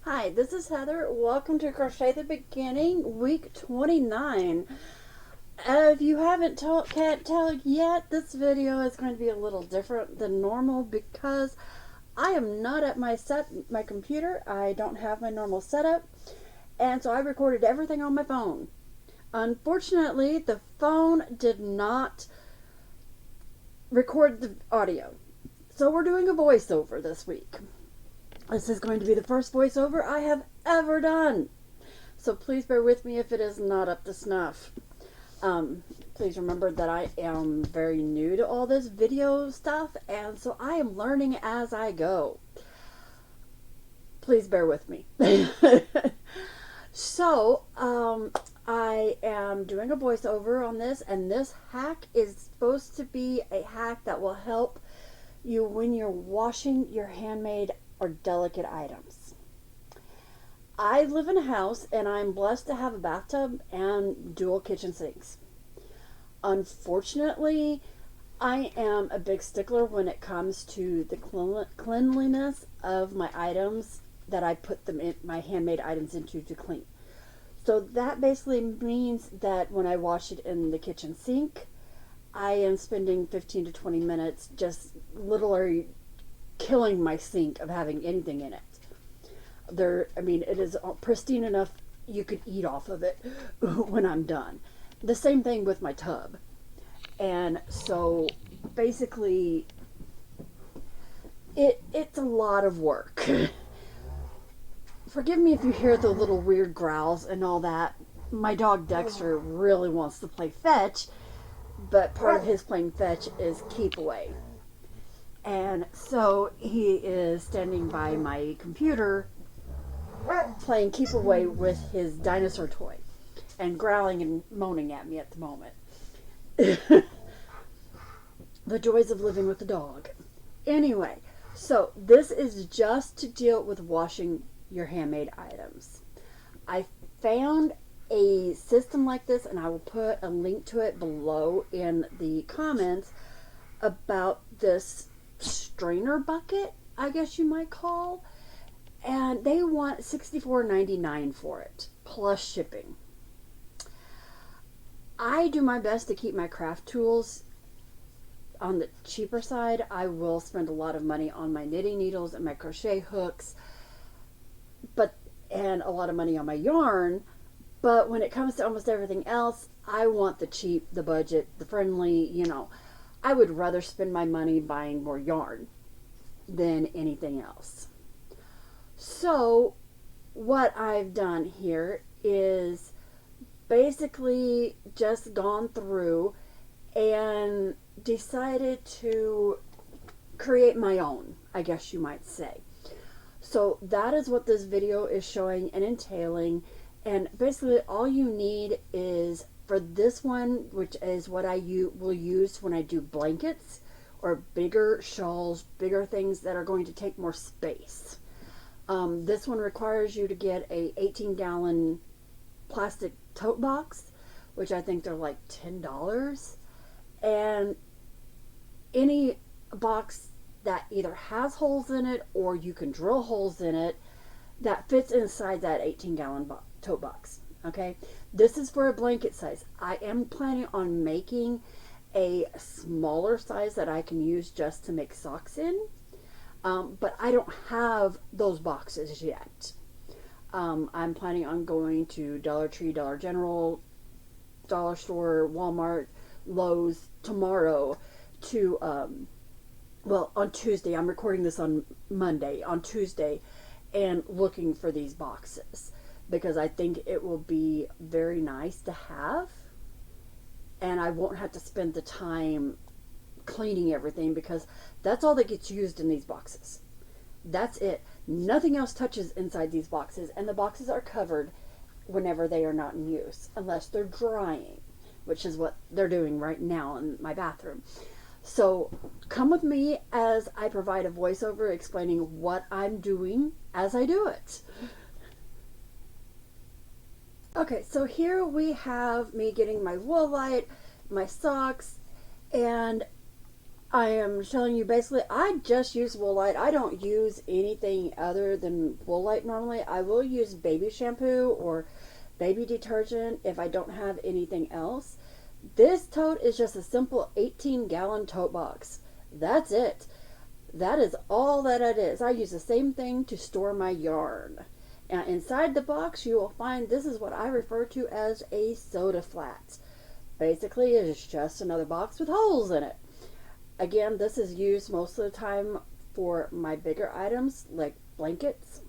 Hi, this is Heather. Welcome to Crochet the Beginning, week 29. If you can't tell yet, this video is going to be a little different than normal because I am not at my computer. I don't have my normal setup, and so I recorded everything on my phone. Unfortunately, the phone did not record the audio, so we're doing a voiceover this week. This is going to be the first voiceover I have ever done. So please bear with me if it is not up to snuff. Please remember that I am very new to all this video stuff, and so I am learning as I go. Please bear with me. So, I am doing a voiceover on this, and this hack is supposed to be a hack that will help you when you're washing your handmade or delicate items. I live in a house and I'm blessed to have a bathtub and dual kitchen sinks. Unfortunately, I am a big stickler when it comes to the cleanliness of my items that I put them in my handmade items into to clean. So that basically means that when I wash it in the kitchen sink, I am spending 15 to 20 minutes just literally killing my sink of having anything in it. It is pristine enough you could eat off of it when I'm done. The same thing with my tub. And so basically it's a lot of work. Forgive me if you hear the little weird growls and all that. My dog Dexter really wants to play fetch, but part of his playing fetch is keep away. And so he is standing by my computer playing keep away with his dinosaur toy and growling and moaning at me at the moment. The joys of living with a dog. Anyway, so this is just to deal with washing your handmade items. I found a system like this, and I will put a link to it below in the comments, about this strainer bucket, I guess you might call, and they want $64.99 for it plus shipping. I do my best to keep my craft tools on the cheaper side. I will spend a lot of money on my knitting needles and my crochet hooks, and a lot of money on my yarn, but when it comes to almost everything else, I want the cheap, the budget, the friendly, I would rather spend my money buying more yarn than anything else. So what I've done here is basically just gone through and decided to create my own, I guess you might say. So that is what this video is showing and entailing, and basically all you need is, for this one, which is what I will use when I do blankets or bigger shawls, bigger things that are going to take more space. This one requires you to get a 18-gallon plastic tote box, which I think they're like $10. And any box that either has holes in it or you can drill holes in it that fits inside that 18-gallon tote box. Okay, this is for a blanket size. I am planning on making a smaller size that I can use just to make socks in, but I don't have those boxes yet. I'm planning on going to Dollar Tree, Dollar General, Dollar Store, Walmart, Lowe's tomorrow to on Tuesday. I'm recording this on Monday. On Tuesday, and looking for these boxes, because I think it will be very nice to have, and I won't have to spend the time cleaning everything, because that's all that gets used in these boxes. That's it. Nothing else touches inside these boxes, and the boxes are covered whenever they are not in use, unless they're drying, which is what they're doing right now in my bathroom. So come with me as I provide a voiceover explaining what I'm doing as I do it. Okay, so here we have me getting my wool light, my socks, and I am telling you, basically, I just use Woolite. I don't use anything other than Woolite normally. I will use baby shampoo or baby detergent if I don't have anything else. This tote is just a simple 18-gallon tote box. That's it. That is all that it is. I use the same thing to store my yarn. Now, inside the box, you will find this is what I refer to as a soda flat. Basically, it is just another box with holes in it. Again, this is used most of the time for my bigger items like blankets.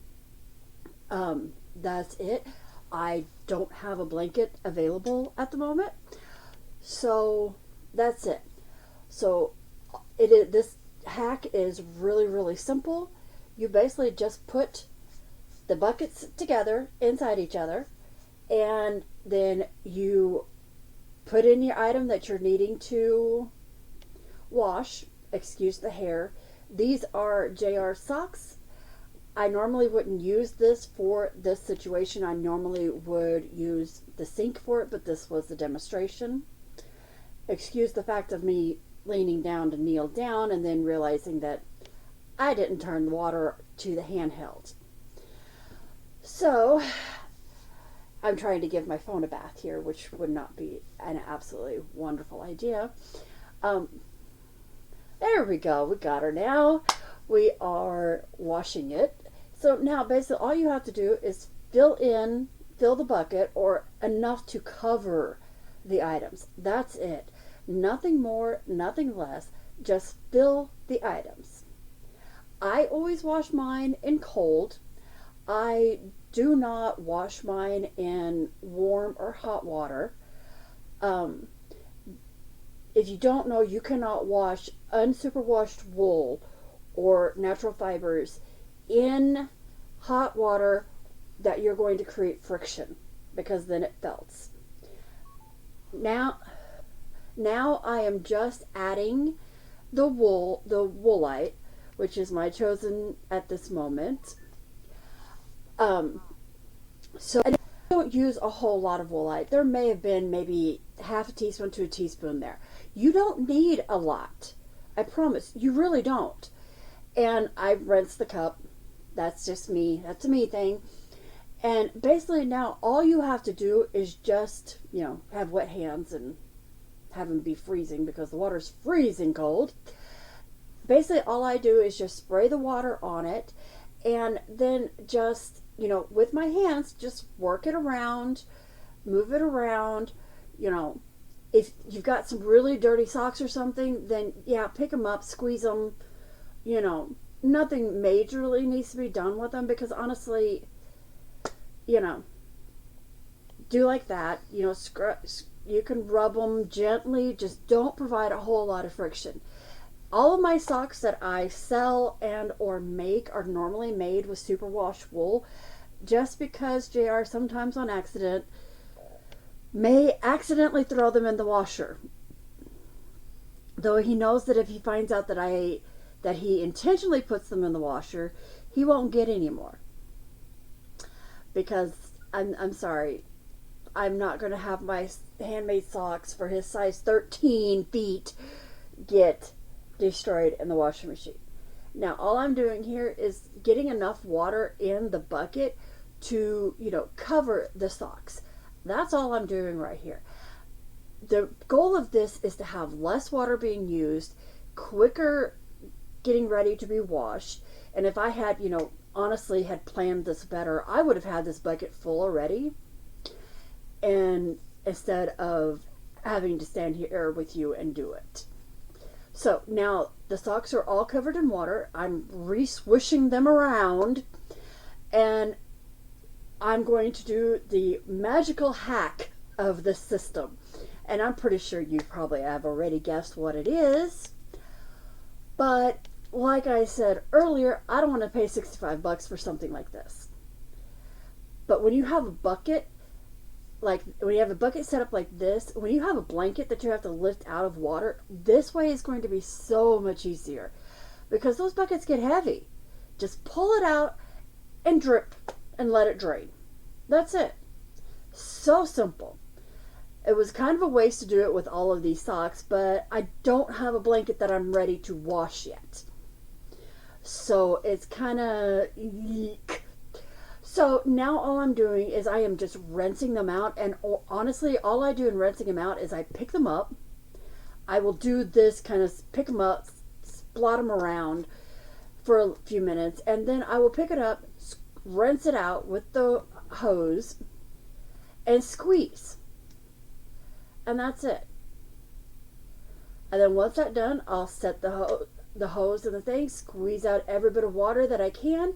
That's it. I don't have a blanket available at the moment, so that's it. So this hack is really simple. You basically just put the buckets together inside each other, and then you put in your item that you're needing to wash. Excuse the hair. These are JR socks. I normally wouldn't use this for this situation. I normally would use the sink for it, but this was the demonstration. Excuse the fact of me leaning down to kneel down and then realizing that I didn't turn the water to the handheld. So I'm trying to give my phone a bath here, which would not be an absolutely wonderful idea. There we go. We got her now. We are washing it. So now basically all you have to do is fill the bucket or enough to cover the items. That's it. Nothing more, nothing less. Just fill the items. I always wash mine in cold. I do not wash mine in warm or hot water. If you don't know, you cannot wash unsuperwashed wool or natural fibers in hot water that you're going to create friction, because then it felts. Now I am just adding the Woolite, which is my chosen at this moment. So I don't use a whole lot of Woolite. There may have been maybe half a teaspoon to a teaspoon there. You don't need a lot. I promise. You really don't. And I rinse the cup. That's just me. That's a me thing. And basically now all you have to do is just, have wet hands and have them be freezing because the water's freezing cold. Basically all I do is just spray the water on it and then just, with my hands, just work it around, move it around. If you've got some really dirty socks or something, then yeah, pick them up, squeeze them. Nothing majorly needs to be done with them, because honestly, do like that. You can rub them gently, just don't provide a whole lot of friction. All of my socks that I sell and or make are normally made with superwash wool, just because JR sometimes on accident may accidentally throw them in the washer. Though he knows that if he finds out that he intentionally puts them in the washer, he won't get any more. Because I'm sorry, I'm not going to have my handmade socks for his size 13 feet get destroyed in the washing machine. Now all I'm doing here is getting enough water in the bucket to cover the socks. That's all I'm doing right here. The goal of this is to have less water being used, quicker getting ready to be washed. And if I had honestly had planned this better, I would have had this bucket full already, and instead of having to stand here with you and do it. So now the socks are all covered in water. I'm re-swishing them around, and I'm going to do the magical hack of this system. And I'm pretty sure you probably have already guessed what it is. But like I said earlier, I don't want to pay $65 for something like this. But when you have a bucket, when you have a bucket set up like this, when you have a blanket that you have to lift out of water, this way is going to be so much easier, because those buckets get heavy. Just pull it out and drip and let it drain. That's it. So simple. It was kind of a waste to do it with all of these socks, but I don't have a blanket that I'm ready to wash yet. So it's kind of eek. So now all I'm doing is I am just rinsing them out. And honestly, all I do in rinsing them out is I pick them up. I will do this kind of pick them up, splot them around for a few minutes. And then I will pick it up, rinse it out with the hose, and squeeze. And that's it. And then once that's done, I'll set the hose in the thing, squeeze out every bit of water that I can.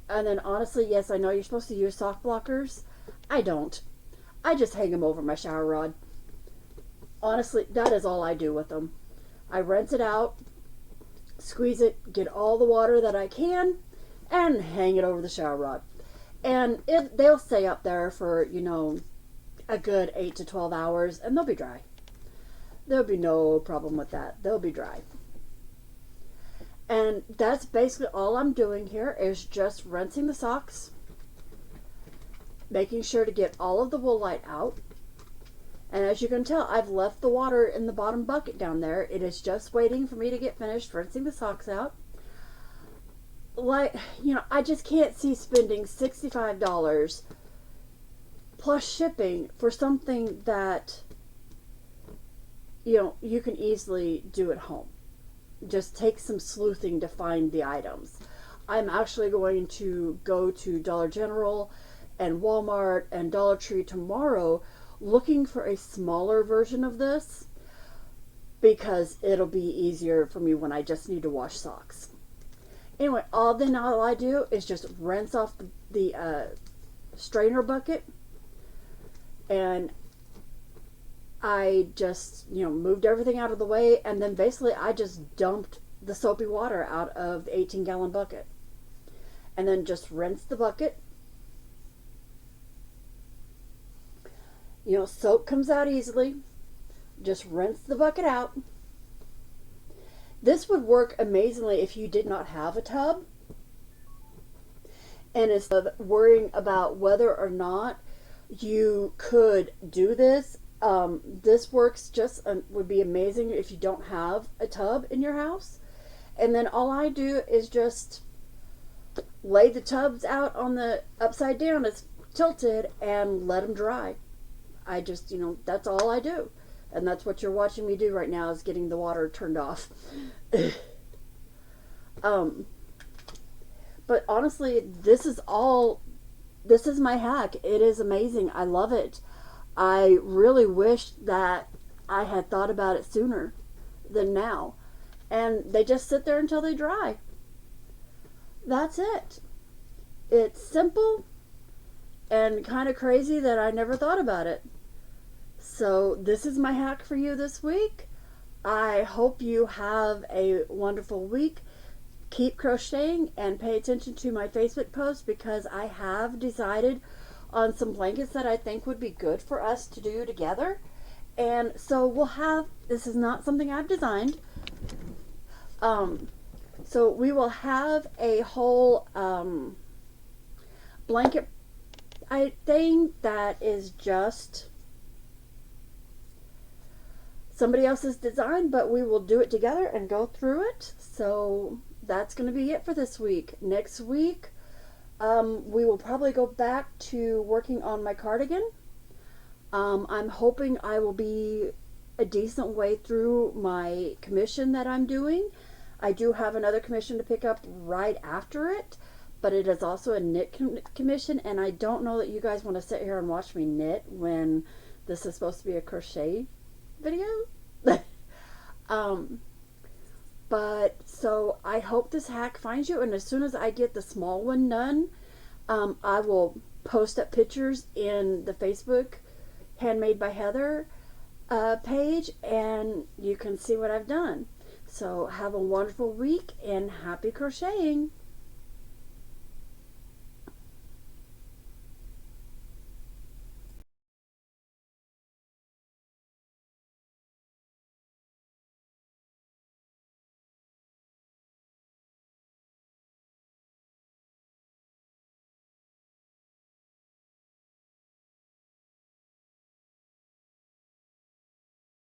And then honestly, yes, I know you're supposed to use sock blockers. I don't. I just hang them over my shower rod. Honestly, that is all I do with them. I rinse it out, squeeze it, get all the water that I can, and hang it over the shower rod. And they'll stay up there for, you know, a good 8 to 12 hours, and they'll be dry. There'll be no problem with that. They'll be dry. And that's basically all I'm doing here is just rinsing the socks, making sure to get all of the wool light out. And as you can tell, I've left the water in the bottom bucket down there. It is just waiting for me to get finished rinsing the socks out. Like, you know, I just can't see spending $65 plus shipping for something that, you know, you can easily do at home. Just take some sleuthing to find the items. I'm actually going to go to Dollar General and Walmart and Dollar Tree tomorrow looking for a smaller version of this because it'll be easier for me when I just need to wash socks. Anyway, all I do is just rinse off the strainer bucket, and I just, you know, moved everything out of the way, and then basically I just dumped the soapy water out of the 18-gallon bucket. And then just rinse the bucket. You know, soap comes out easily. Just rinse the bucket out. This would work amazingly if you did not have a tub. And instead of worrying about whether or not you could do this, this works just would be amazing if you don't have a tub in your house. And then all I do is just lay the tubs out on the upside down, it's tilted, and let them dry. I just, you know, that's all I do. And that's what you're watching me do right now, is getting the water turned off. But honestly, this is my hack. It is amazing. I love it. I really wish that I had thought about it sooner than now. And they just sit there until they dry. That's it. It's simple and kind of crazy that I never thought about it. So this is my hack for you this week. I hope you have a wonderful week. Keep crocheting and pay attention to my Facebook post, because I have decided on some blankets that I think would be good for us to do together. And so we'll have, this is not something I've designed. So we will have a whole blanket thing that is just somebody else's design, but we will do it together and go through it. So that's going to be it for this week. Next week, we will probably go back to working on my cardigan. I'm hoping I will be a decent way through my commission that I'm doing. I do have another commission to pick up right after it, but it is also a knit commission, and I don't know that you guys want to sit here and watch me knit when this is supposed to be a crochet video. But so I hope this hack finds you, and as soon as I get the small one done, I will post up pictures in the Facebook Handmade by Heather page, and you can see what I've done. So have a wonderful week and happy crocheting.